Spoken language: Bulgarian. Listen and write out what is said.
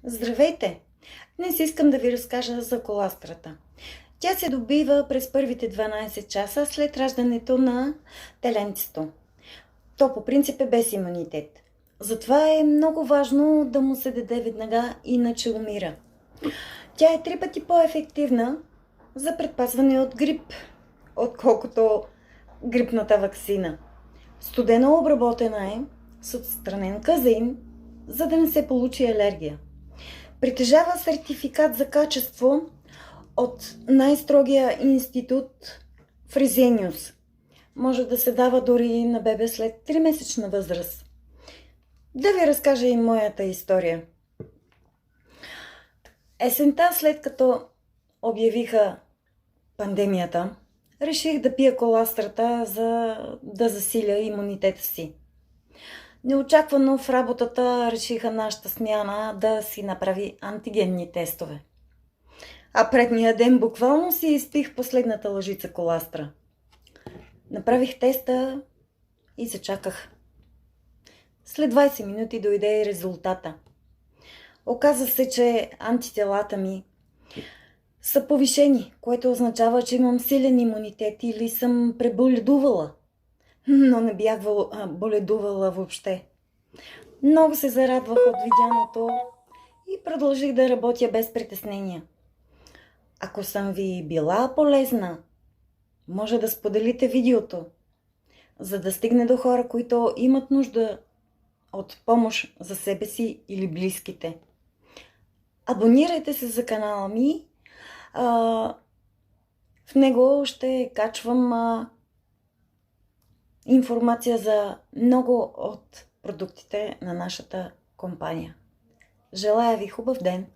Здравейте! Днес искам да ви разкажа за коластрата. Тя се добива през първите 12 часа след раждането на теленцето. То по принцип е без имунитет. Затова е много важно да му се даде веднага, иначе умира. Тя е 3 пъти по-ефективна за предпазване от грип, отколкото грипната ваксина. Студено обработена е с отстранен казеин, за да не се получи алергия. Притежава сертификат за качество от най-строгия институт Фрезениус. Може да се дава дори на бебе след 3-месечна възраст. Да ви разкажа и моята история. Есента, след като обявиха пандемията, реших да пия коластрата, за да засиля имунитета си. Неочаквано в работата решиха нашата смяна да си направи антигенни тестове. А предния ден буквално си изпих последната лъжица коластра. Направих теста и зачаках. След 20 минути дойде и резултата. Оказа се, че антителата ми са повишени, което означава, че имам силен имунитет или съм преболедувала. Но не бях боледувала въобще. Много се зарадвах от видяното и продължих да работя без притеснения. Ако съм ви била полезна, може да споделите видеото, за да стигне до хора, които имат нужда от помощ за себе си или близките. Абонирайте се за канала ми. В него ще качвам информация за много от продуктите на нашата компания. Желая ви хубав ден!